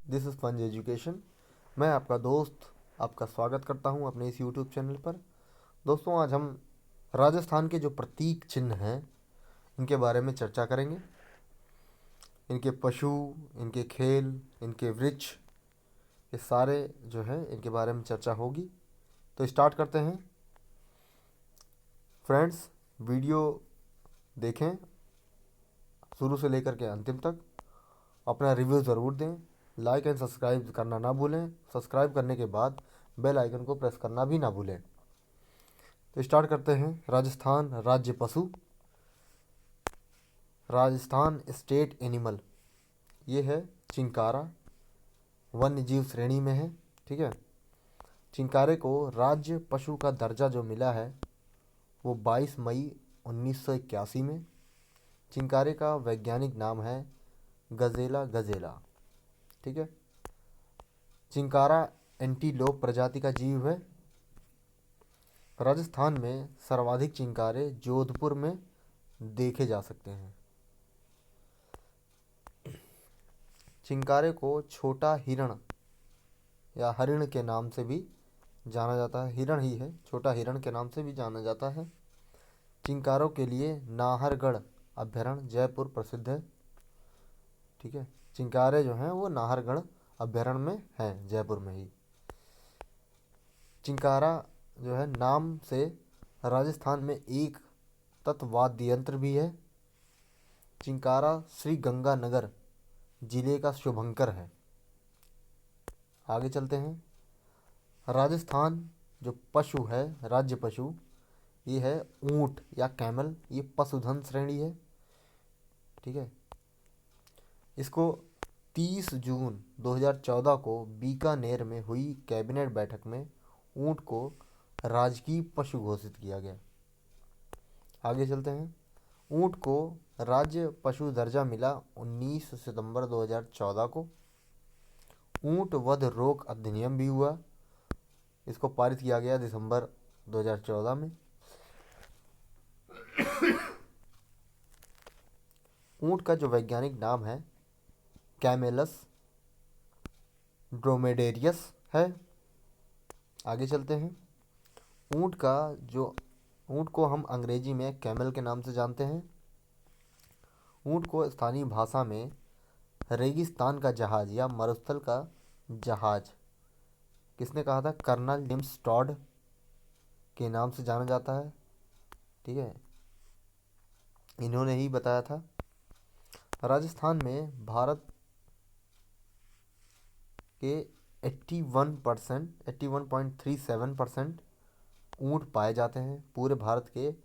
This is फंज education. मैं आपका दोस्त आपका स्वागत करता हूं अपने इस यूट्यूब चैनल पर। दोस्तों, आज हम राजस्थान के जो प्रतीक चिन्ह हैं इनके बारे में चर्चा करेंगे। इनके पशु, इनके खेल, इनके वृक्ष, ये सारे जो है इनके बारे में चर्चा होगी। तो स्टार्ट करते हैं। फ्रेंड्स, वीडियो देखें शुरू से लेकर के अंतिम तक। अपना रिव्यू ज़रूर दें। लाइक एंड सब्सक्राइब करना ना भूलें। सब्सक्राइब करने के बाद बेल आइकन को प्रेस करना भी ना भूलें। तो स्टार्ट करते हैं। राजस्थान राज्य पशु, राजस्थान स्टेट एनिमल, ये है चिंकारा, वन्य जीव श्रेणी में है। ठीक है। चिंकारे को राज्य पशु का दर्जा जो मिला है वो 22 मई 1981 में। चिंकारे का वैज्ञानिक नाम है गजेला गजेला। ठीक है। चिंकारा एंटीलोप प्रजाति का जीव है। राजस्थान में सर्वाधिक चिंकारे जोधपुर में देखे जा सकते हैं। चिंकारे को छोटा हिरण या हरिण के नाम से भी जाना जाता है। हिरण ही है, छोटा हिरण के नाम से भी जाना जाता है। चिंकारों के लिए नाहरगढ़ अभयारण्य जयपुर प्रसिद्ध है। ठीक है। चिंकारे जो हैं वो नाहरगढ़ अभयारण्य में हैं, जयपुर में ही। चिंकारा जो है नाम से राजस्थान में एक तत्वाद्य यंत्र भी है। चिंकारा श्री गंगानगर जिले का शुभंकर है। आगे चलते हैं। राजस्थान जो पशु है, राज्य पशु, ये है ऊंट या कैमल। ये पशुधन श्रेणी है। ठीक है। इसको 30 जून 2014 को बीकानेर में हुई कैबिनेट बैठक में ऊंट को राजकीय पशु घोषित किया गया। आगे चलते हैं। ऊंट को राज्य पशु दर्जा मिला 19 सितंबर 2014 को। ऊंट वध रोक अधिनियम भी हुआ, इसको पारित किया गया दिसंबर 2014 में। ऊंट का जो वैज्ञानिक नाम है कैमेलस ड्रोमेडेरियस है। आगे चलते हैं। ऊंट का जो ऊंट को हम अंग्रेजी में कैमल के नाम से जानते हैं। ऊंट को स्थानीय भाषा में रेगिस्तान का जहाज या मरुस्थल का जहाज, किसने कहा था? कर्नल जेम्स टॉड के नाम से जाना जाता है। ठीक है, इन्होंने ही बताया था। राजस्थान में भारत के 81.37% ऊंट पाए जाते हैं। पूरे भारत के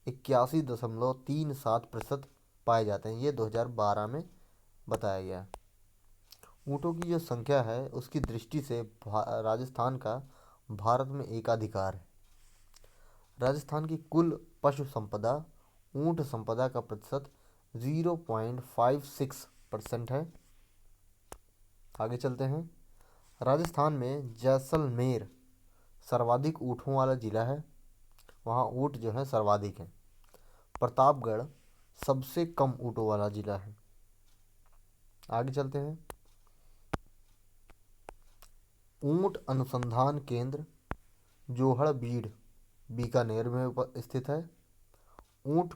81.37% पाए जाते हैं। ये 2012 में बताया गया। ऊँटों की जो संख्या है उसकी दृष्टि से राजस्थान का भारत में एकाधिकार है। राजस्थान की कुल पशु संपदा ऊँट संपदा का प्रतिशत 0.56% है। आगे चलते हैं। राजस्थान में जैसलमेर सर्वाधिक ऊँटों वाला जिला है। वहाँ ऊँट जो है सर्वाधिक है। प्रतापगढ़ सबसे कम ऊँटों वाला जिला है। आगे चलते हैं। ऊँट अनुसंधान केंद्र जोहड़बीड़ बीकानेर में स्थित है। ऊँट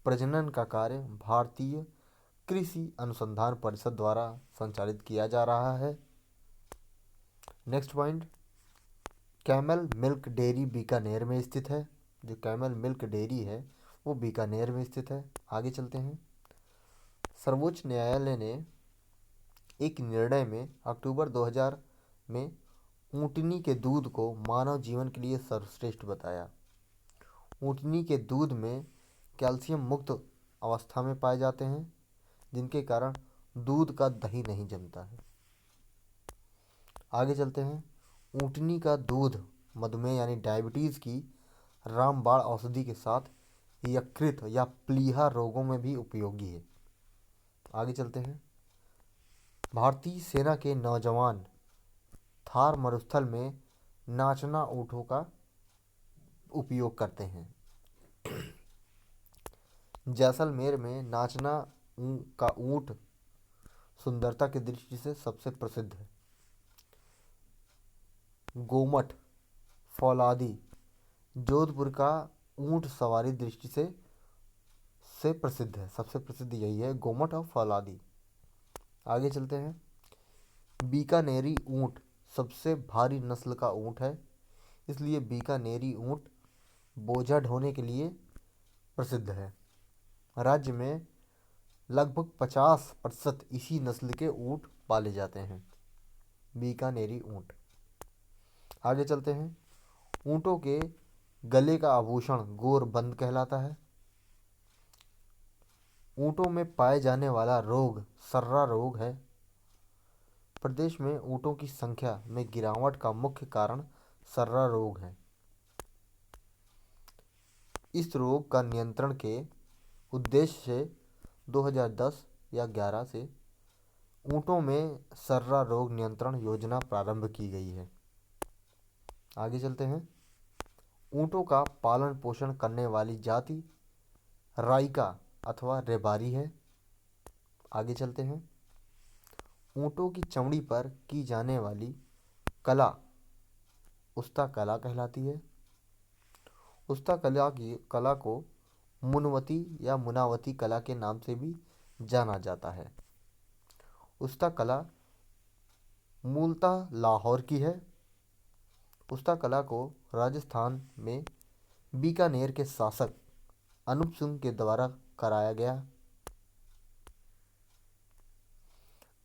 प्रजनन का कार्य भारतीय कृषि अनुसंधान परिषद द्वारा संचालित किया जा रहा है। Next point, camel milk dairy Bikaner में स्थित है। जो कैमल मिल्क डेयरी है वो बीकानेर में स्थित है। आगे चलते हैं। सर्वोच्च न्यायालय ने एक निर्णय में अक्टूबर 2000 में ऊँटनी के दूध को मानव जीवन के लिए सर्वश्रेष्ठ बताया। ऊँटनी के दूध में कैल्शियम मुक्त अवस्था में पाए जाते हैं, जिनके कारण दूध का दही नहीं जमता है। आगे चलते हैं। ऊँटनी का दूध मधुमेह यानी डायबिटीज़ की रामबाण औषधि के साथ यकृत या प्लीहा रोगों में भी उपयोगी है। आगे चलते हैं। भारतीय सेना के नौजवान थार मरुस्थल में नाचना ऊँटों का उपयोग करते हैं। जैसलमेर में नाचना का ऊँट सुंदरता की दृष्टि से सबसे प्रसिद्ध है। गोमट, फौलादी जोधपुर का ऊंट सवारी दृष्टि से प्रसिद्ध है। सबसे प्रसिद्ध यही है, गोमट और फौलादी। आगे चलते हैं। बीकानेरी ऊंट सबसे भारी नस्ल का ऊंट है, इसलिए बीकानेरी ऊंट बोझा ढोने के लिए प्रसिद्ध है। राज्य में लगभग 50% इसी नस्ल के ऊंट पाले जाते हैं, बीकानेरी ऊंट। आगे चलते हैं। ऊंटों के गले का आभूषण गोरबंद कहलाता है। ऊंटों में पाए जाने वाला रोग सर्रा रोग है। प्रदेश में ऊंटों की संख्या में गिरावट का मुख्य कारण सर्रा रोग है। इस रोग का नियंत्रण के उद्देश्य से 2010 या 11 से ऊंटों में सर्रा रोग नियंत्रण योजना प्रारंभ की गई है। आगे चलते हैं। ऊंटों का पालन पोषण करने वाली जाति राइका अथवा रेबारी है। आगे चलते हैं। ऊंटों की चमड़ी पर की जाने वाली कला उस्ता कला कहलाती है। उस्ता कला को मुनवती या मुनावती कला के नाम से भी जाना जाता है। उस्ता कला मूलतः लाहौर की है। उस्ता कला को राजस्थान में बीकानेर के शासक अनूप सिंह के द्वारा कराया गया।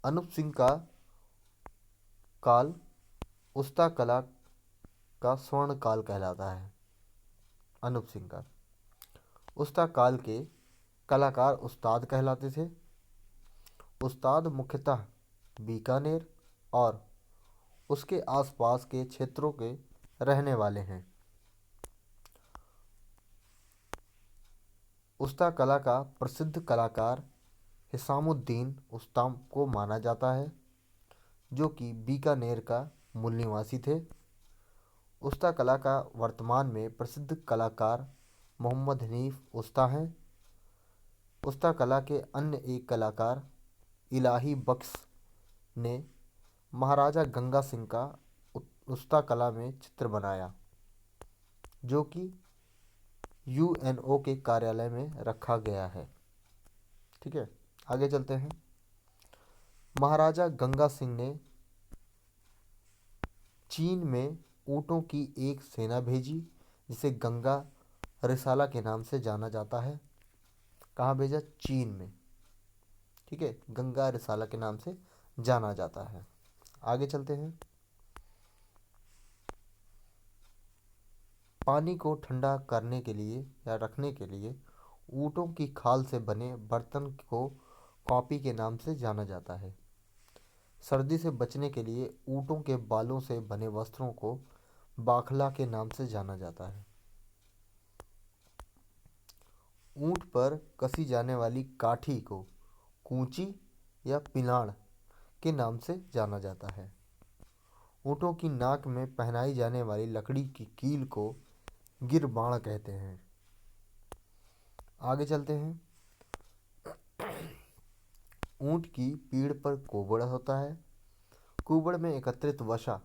अनूप सिंह का काल उस्ता कला का स्वर्ण काल कहलाता है। अनूप सिंह का उस्ता काल के कलाकार उस्ताद कहलाते थे। उस्ताद मुख्यतः बीकानेर और उसके आसपास के क्षेत्रों के रहने वाले हैं। उस्ता कला का प्रसिद्ध कलाकार हिसामुद्दीन उस्ताम को माना जाता है, जो कि बीकानेर का मूल निवासी थे। उस्ता कला का वर्तमान में प्रसिद्ध कलाकार मोहम्मद हनीफ उस्ता हैं। उस्ता कला के अन्य एक कलाकार इलाही बख्श ने महाराजा गंगा सिंह का उस्ता कला में चित्र बनाया, जो कि यूएनओ के कार्यालय में रखा गया है। ठीक है, आगे चलते हैं। महाराजा गंगा सिंह ने चीन में ऊँटों की एक सेना भेजी, जिसे गंगा रिसाला के नाम से जाना जाता है। कहाँ भेजा? चीन में। ठीक है, गंगा रिसाला के नाम से जाना जाता है। आगे चलते हैं। पानी को ठंडा करने के लिए या रखने के लिए ऊँटों की खाल से बने बर्तन को कॉपी के नाम से जाना जाता है। सर्दी से बचने के लिए ऊँटों के बालों से बने वस्त्रों को बाखला के नाम से जाना जाता है। ऊँट पर कसी जाने वाली काठी को कूंची या पिलाण के नाम से जाना जाता है। ऊँटों की नाक में पहनाई जाने वाली लकड़ी की कील को गिरबाण कहते हैं। आगे चलते हैं। ऊँट की पीठ पर कोबड़ होता है। कुबड़ में एकत्रित वसा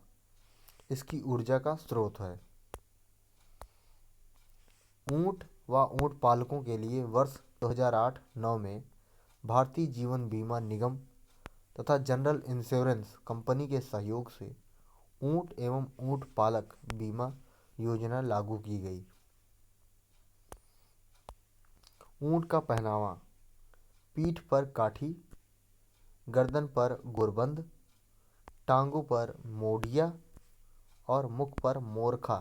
इसकी ऊर्जा का स्रोत है। ऊँट व ऊँट पालकों के लिए वर्ष 2008-9 में भारतीय जीवन बीमा निगम तथा जनरल इंश्योरेंस कंपनी के सहयोग से ऊँट एवं ऊँट पालक बीमा योजना लागू की गई। ऊँट का पहनावा: पीठ पर काठी, गर्दन पर गोरबंद, टांगों पर मोढ़िया और मुख पर मोरखा,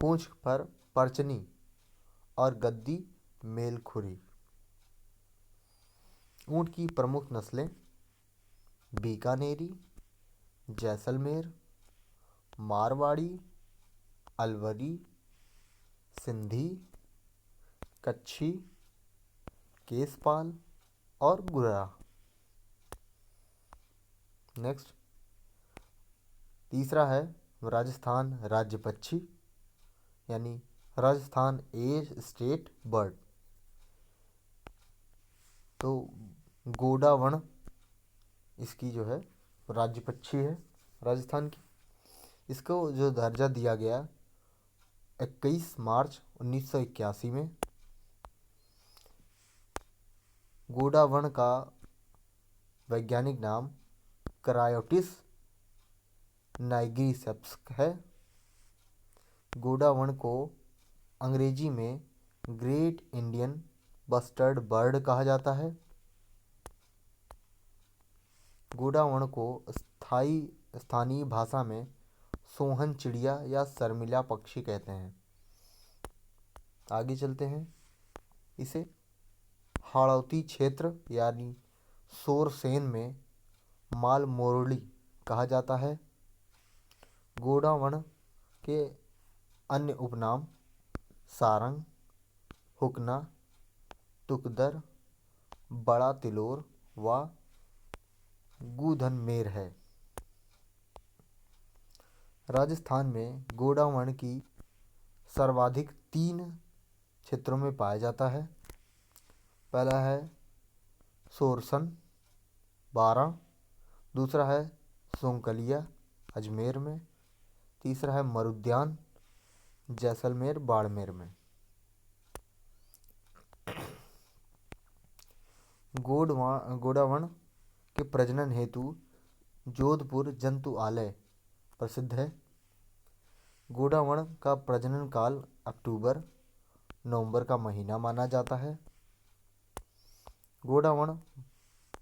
पूंछ पर परचनी और गद्दी मेलखुरी। ऊँट की प्रमुख नस्लें बीकानेरी, जैसलमेर, मारवाड़ी, अलवरी, सिंधी, कच्छी, केसपाल और गुर्रा। नेक्स्ट, तीसरा है राजस्थान राज्य पक्षी यानी राजस्थान ए स्टेट बर्ड। तो गोडावण इसकी जो है राज्य पक्षी है राजस्थान की। इसको जो दर्जा दिया गया 21 मार्च 1981 में। गोडावण का वैज्ञानिक नाम क्रायोटिस नाइग्रिसेप्स है। गोडावण को अंग्रेजी में ग्रेट इंडियन बस्टर्ड बर्ड कहा जाता है। गोडावण को स्थानीय भाषा में सोहन चिड़िया या शर्मिला पक्षी कहते हैं। आगे चलते हैं। इसे हाड़ौती क्षेत्र यानी सोरसेन में माल मोरली कहा जाता है। गोडावण के अन्य उपनाम सारंग, हुकना, तुकदर, बड़ा तिलोर व गूधनमेर है। राजस्थान में गोडावण की सर्वाधिक 3 क्षेत्रों में पाया जाता है। पहला है सोरसन 12, दूसरा है सोंकलिया अजमेर में, तीसरा है मरुद्यान जैसलमेर बाड़मेर में। गोडावण के प्रजनन हेतु जोधपुर जंतुआलय प्रसिद्ध है। गोडावण का प्रजनन काल अक्टूबर नवंबर का महीना माना जाता है। गोडावण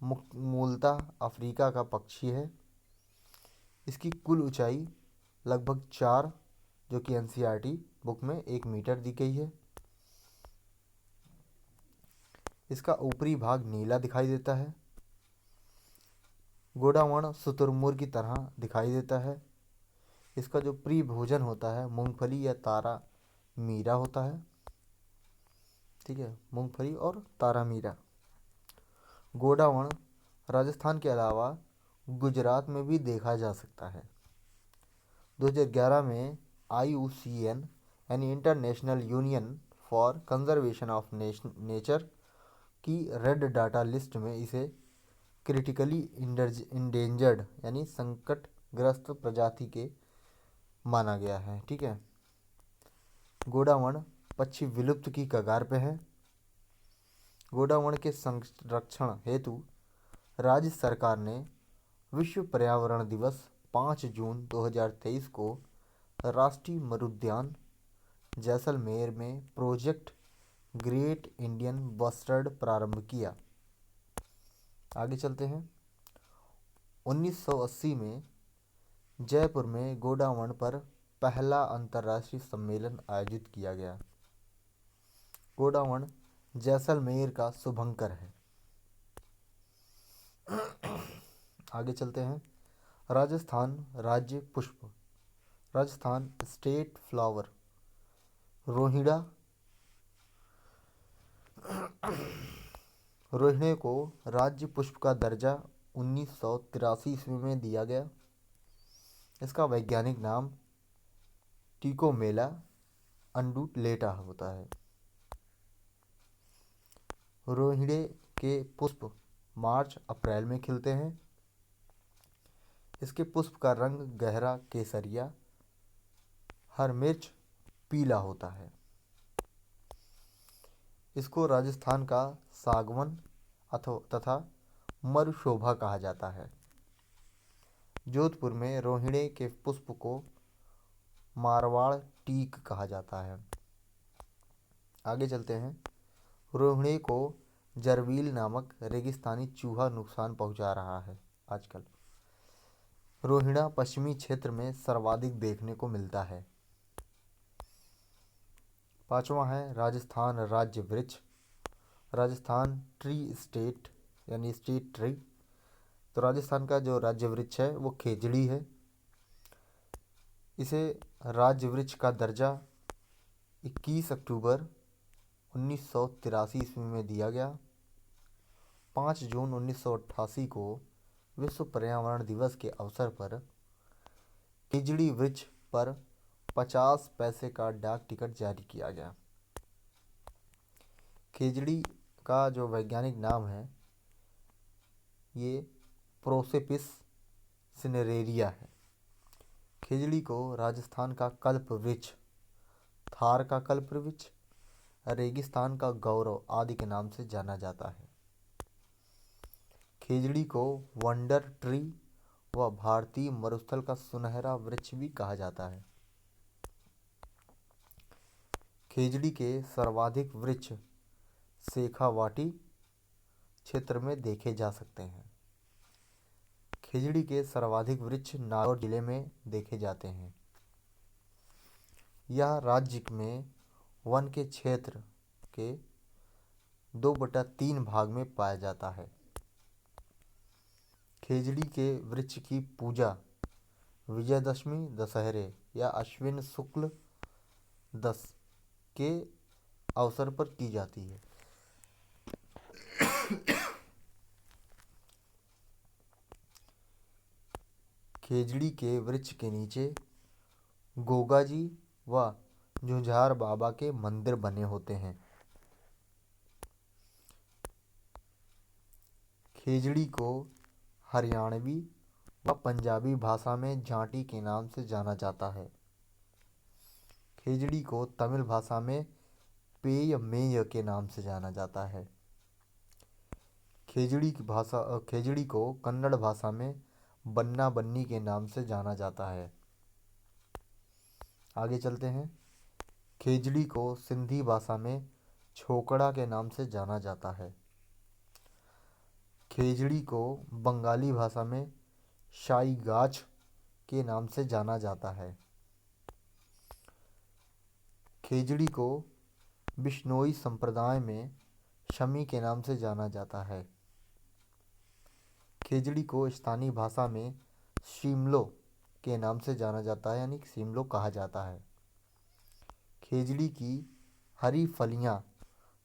मूलतः अफ्रीका का पक्षी है। इसकी कुल ऊंचाई लगभग 4, जो कि एनसीईआरटी बुक में 1 मीटर दी गई है। इसका ऊपरी भाग नीला दिखाई देता है। गोडावण शुतुरमुर्ग की तरह दिखाई देता है। इसका जो प्रिय भोजन होता है मूंगफली या तारा मीरा होता है। ठीक है, मूंगफली और तारा मीरा। गोडावण राजस्थान के अलावा गुजरात में भी देखा जा सकता है। 2011 में IUCN यानी international union for conservation of nature की रेड डाटा लिस्ट में इसे क्रिटिकली इंडेंजर्ड यानी संकटग्रस्त प्रजाति के माना गया है। ठीक है, गोडावण पक्षी विलुप्त की कगार पे है। गोडावण के संरक्षण हेतु राज्य सरकार ने विश्व पर्यावरण दिवस 5 जून 2023 को राष्ट्रीय मरुद्यान जैसलमेर में प्रोजेक्ट ग्रेट इंडियन बस्टर्ड प्रारंभ किया। आगे चलते हैं। 1980 में जयपुर में गोडावण पर पहला अंतर्राष्ट्रीय सम्मेलन आयोजित किया गया। गोडावण जैसलमेर का शुभंकर है। आगे चलते हैं। राजस्थान राज्य पुष्प, राजस्थान स्टेट फ्लावर रोहिड़ा। रोहिणे को राज्य पुष्प का दर्जा 1983 ईस्वी में दिया गया। इसका वैज्ञानिक नाम टिकोमेला अंडुलेटा होता है। रोहिणे के पुष्प मार्च अप्रैल में खिलते हैं। इसके पुष्प का रंग गहरा केसरिया हर मिर्च पीला होता है। इसको राजस्थान का सागवन तथा मरुशोभा कहा जाता है। जोधपुर में रोहिणे के पुष्प को मारवाड़ टीक कहा जाता है। आगे चलते हैं। रोहिणे को जरवील नामक रेगिस्तानी चूहा नुकसान पहुंचा रहा है आजकल। रोहिणा पश्चिमी क्षेत्र में सर्वाधिक देखने को मिलता है। 5वां है राजस्थान राज्य वृक्ष, राजस्थान ट्री स्टेट यानी स्टेट ट्री। तो राजस्थान का जो राज्य वृक्ष है वो खेजड़ी है। इसे राज्य वृक्ष का दर्जा 21 अक्टूबर 1983 ईस्वी में दिया गया। 5 जून 1988 को विश्व पर्यावरण दिवस के अवसर पर खेजड़ी वृक्ष पर 50 पैसे का डाक टिकट जारी किया गया। खेजड़ी का जो वैज्ञानिक नाम है ये प्रोसेपिस सिनेरेरिया है। खेजड़ी को राजस्थान का कल्प वृक्ष, थार का कल्प वृक्ष, रेगिस्तान का गौरव आदि के नाम से जाना जाता है। खेजड़ी को वंडर ट्री व भारतीय मरुस्थल का सुनहरा वृक्ष भी कहा जाता है। खेजड़ी के सर्वाधिक वृक्ष शेखावाटी क्षेत्र में देखे जा सकते हैं। खेजड़ी के सर्वाधिक वृक्ष नागौर जिले में देखे जाते हैं। यह राज्य में वन के क्षेत्र के 2/3 भाग में पाया जाता है। खेजड़ी के वृक्ष की पूजा विजयदशमी, दशहरे या अश्विन शुक्ल दस के अवसर पर की जाती है। खेजड़ी के वृक्ष के नीचे गोगा जी व झुंझार बाबा के मंदिर बने होते हैं। खेजड़ी को हरियाणवी व पंजाबी भाषा में जांटी के नाम से जाना जाता है। खेजड़ी को तमिल भाषा में पेय मेय के नाम से जाना जाता है। खेजड़ी को कन्नड़ भाषा में बन्ना बन्नी के नाम से जाना जाता है। आगे चलते हैं। खेजड़ी को सिंधी भाषा में छोकड़ा के नाम से जाना जाता है। खेजड़ी को बंगाली भाषा में शाई गाछ के नाम से जाना जाता है। खेजड़ी को बिश्नोई संप्रदाय में शमी के नाम से जाना जाता है। खेजड़ी को स्थानीय भाषा में शिमलो के नाम से जाना जाता है, यानी शिमलो कहा जाता है। खेजड़ी की हरी फलियां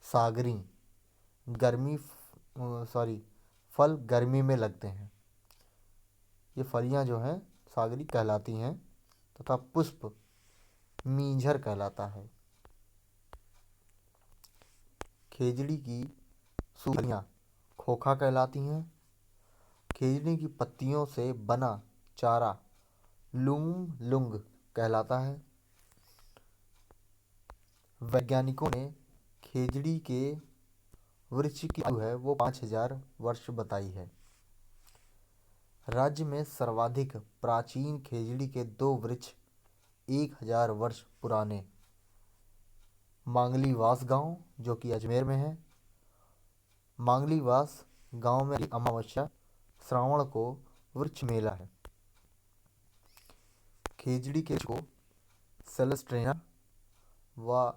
सागरी फल गर्मी में लगते हैं। ये फलियां जो हैं सागरी कहलाती हैं तथा पुष्प मींझर कहलाता है। खेजड़ी की फलियां खोखा कहलाती हैं। खेजड़ी की पत्तियों से बना चारा लूम लुंग कहलाता है। वैज्ञानिकों ने खेजड़ी के वृक्ष की आयु है वो 5000 वर्ष बताई है। राज्य में सर्वाधिक प्राचीन खेजड़ी के 2 वृक्ष 1000 वर्ष पुराने मांगलीवास गांव जो कि अजमेर में है। मांगलीवास गांव में अमावस्या श्रावण को वृक्ष मेला है। खेजड़ी के को सेलेस्ट्रेना व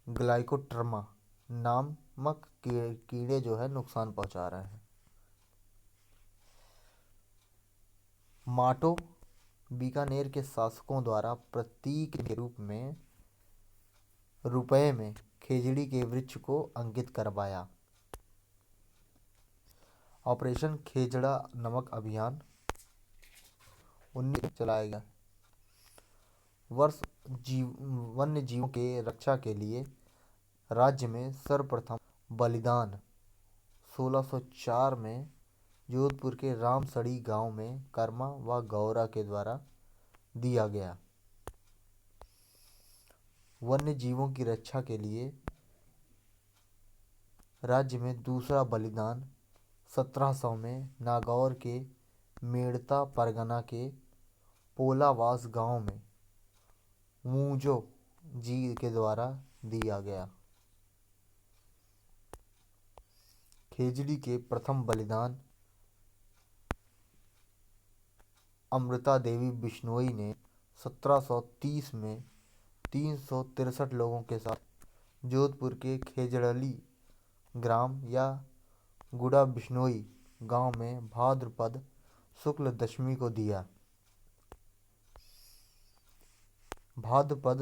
ग्लाइकोट्रमा नामक कीड़े जो है नुकसान पहुंचा रहे हैं। माटो बीकानेर के शासकों द्वारा प्रतीक के रूप में रुपये में खेजड़ी के वृक्ष को अंकित करवाया। ऑपरेशन खेजड़ा नमक अभियान 19 चलाया गया। वन्य जीवों के रक्षा के लिए राज्य में सर्वप्रथम बलिदान 1604 में जोधपुर के रामसड़ी गांव में कर्मा व गौरा के द्वारा दिया गया। वन्य जीवों की रक्षा के लिए राज्य में दूसरा बलिदान 1700 में नागौर के मेड़ता परगना के पोलावास गांव में मूंजो जी के द्वारा दिया गया। खेजड़ी के प्रथम बलिदान अमृता देवी बिश्नोई ने 1730 में 363 लोगों के साथ जोधपुर के खेजड़ली ग्राम या गुड़ा बिश्नोई गांव में भाद्रपद शुक्ल दशमी को दिया। भाद्रपद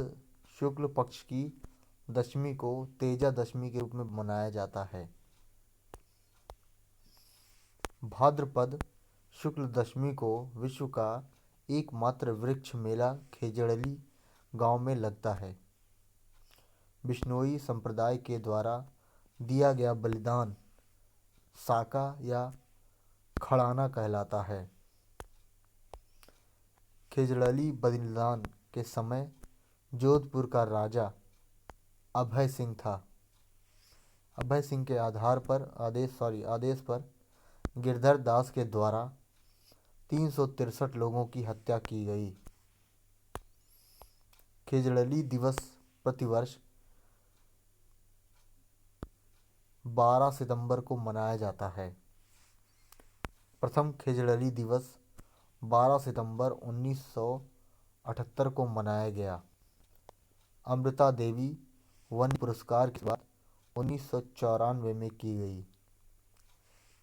शुक्ल पक्ष की दशमी को तेजा दशमी के रूप में मनाया जाता है। भाद्रपद शुक्ल दशमी को विश्व का एकमात्र वृक्ष मेला खेजड़ली गांव में लगता है। बिश्नोई संप्रदाय के द्वारा दिया गया बलिदान साका या खड़ाना कहलाता है। खिजड़ली बलिदान के समय जोधपुर का राजा अभय सिंह था। अभय सिंह के आदेश पर गिरधर दास के द्वारा 363 लोगों की हत्या की गई। खिजड़ली दिवस प्रतिवर्ष 12 सितंबर को मनाया जाता है। प्रथम खिजड़ली दिवस 12 सितंबर 1978 को मनाया गया। अमृता देवी वन पुरस्कार की शुरुआत 1994 में की गई।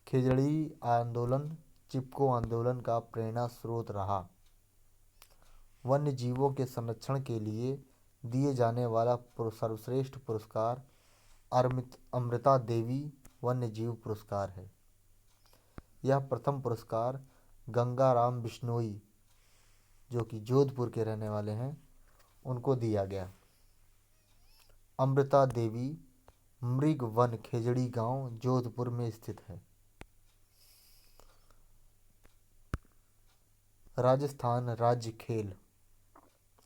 खिजड़ी आंदोलन चिपको आंदोलन का प्रेरणा स्रोत रहा। वन्य जीवों के संरक्षण के लिए दिए जाने वाला सर्वश्रेष्ठ पुरस्कार अमृता देवी वन्य जीव पुरस्कार है। यह प्रथम पुरस्कार गंगाराम बिश्नोई, जो कि जोधपुर के रहने वाले हैं, उनको दिया गया। अमृता देवी मृग वन खेजड़ी गांव जोधपुर में स्थित है। राजस्थान राज्य खेल,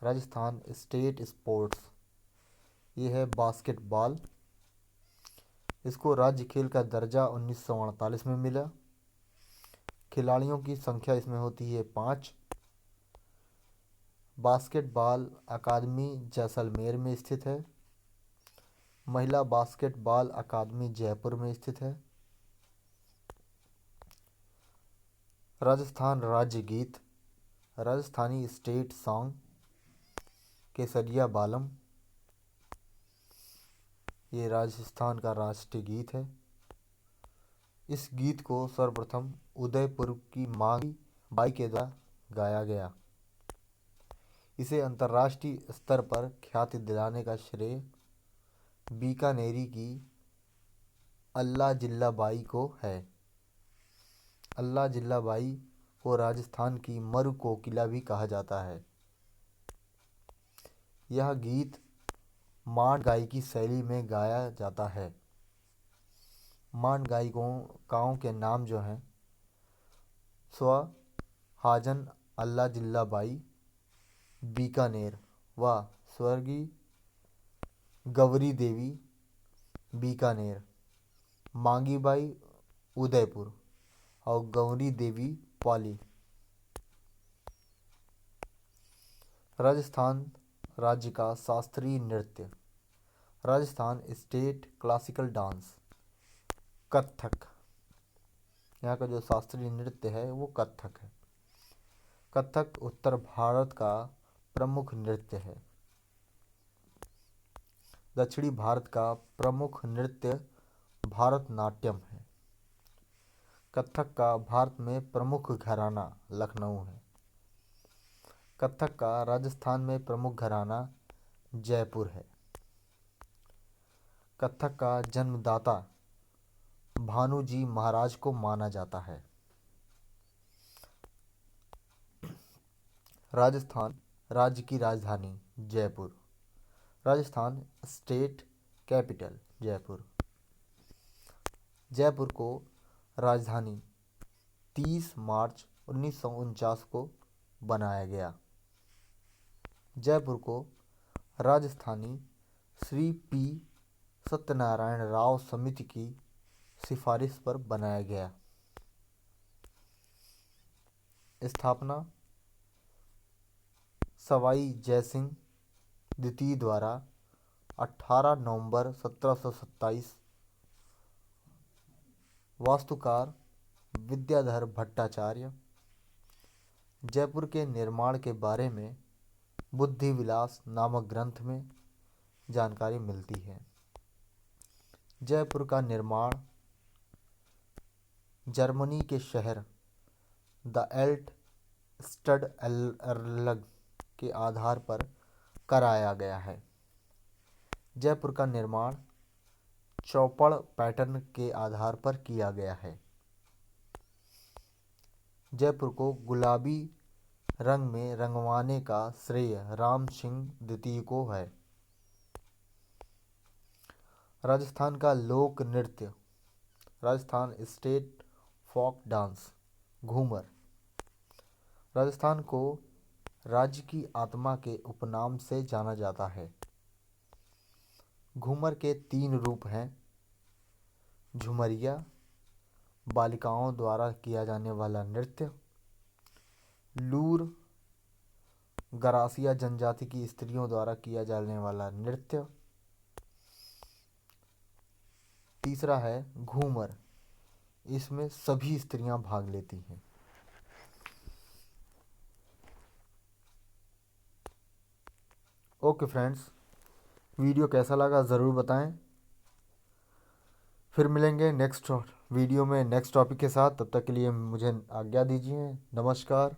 राजस्थान स्टेट स्पोर्ट्स, ये है बास्केटबॉल। इसको राज्य खेल का दर्जा 1948 में मिला। खिलाड़ियों की संख्या इसमें होती है 5। बास्केटबॉल अकादमी जैसलमेर में स्थित है। महिला बास्केटबॉल अकादमी जयपुर में स्थित है। राजस्थान राज्य गीत, राजस्थानी स्टेट सॉन्ग केसरिया बालम, ये राजस्थान का राष्ट्रीय गीत है। इस गीत को सर्वप्रथम उदयपुर की मांगी बाई के द्वारा गाया गया। इसे अंतर्राष्ट्रीय स्तर पर ख्याति दिलाने का श्रेय बीकानेरी की अल्लाह जिल्ला बाई को है। अल्लाह जिल्ला बाई को राजस्थान की मरु कोकिला भी कहा जाता है। यह गीत मांड गायकी शैली में गाया जाता है। मांड गायिकाओं के नाम जो हैं स्व हाजन अल्लाह जिल्ला बाई बीकानेर व स्वर्गीय गवरी देवी बीकानेर, मांगी बाई उदयपुर और गौरी देवी पाली। राजस्थान राज्य का शास्त्रीय नृत्य, Rajasthan state classical dance, Kathak. यहाँ का जो शास्त्रीय नृत्य है वो कथक है। कथक उत्तर भारत का प्रमुख नृत्य है। दक्षिणी भारत का प्रमुख नृत्य भारतनाट्यम है। कथक का भारत में प्रमुख घराना लखनऊ है। कथक का राजस्थान में प्रमुख घराना जयपुर है। कथक का जन्मदाता भानुजी महाराज को माना जाता है। राजस्थान राज्य की राजधानी जयपुर, राजस्थान स्टेट कैपिटल जयपुर। जयपुर को राजधानी 30 मार्च 1949 को बनाया गया। जयपुर को राजधानी श्री पी सत्यनारायण राव समिति की सिफारिश पर बनाया गया। स्थापना सवाई जयसिंह द्वितीय द्वारा 18 नवंबर 1727। वास्तुकार विद्याधर भट्टाचार्य। जयपुर के निर्माण के बारे में बुद्धि विलास नामक ग्रंथ में जानकारी मिलती है। जयपुर का निर्माण जर्मनी के शहर द एल्ट स्टड एर्लग के आधार पर कराया गया है। जयपुर का निर्माण चौपड़ पैटर्न के आधार पर किया गया है। जयपुर को गुलाबी रंग में रंगवाने का श्रेय राम सिंह द्वितीय को है। राजस्थान का लोक नृत्य, Rajasthan state folk dance, Ghoomar. Rajasthan को राज्य की आत्मा के उपनाम से जाना जाता है। घूमर के 3 रूप हैं: झुमरिया, बालिकाओं द्वारा किया जाने वाला नृत्य; लूर, गरासिया जनजाति की स्त्रियों द्वारा किया जाने वाला नृत्य; तीसरा है घूमर, इसमें सभी स्त्रियां भाग लेती हैं। ओके फ्रेंड्स, वीडियो कैसा लगा ज़रूर बताएं। फिर मिलेंगे नेक्स्ट वीडियो में नेक्स्ट टॉपिक के साथ। तब तक के लिए मुझे आज्ञा दीजिए। नमस्कार।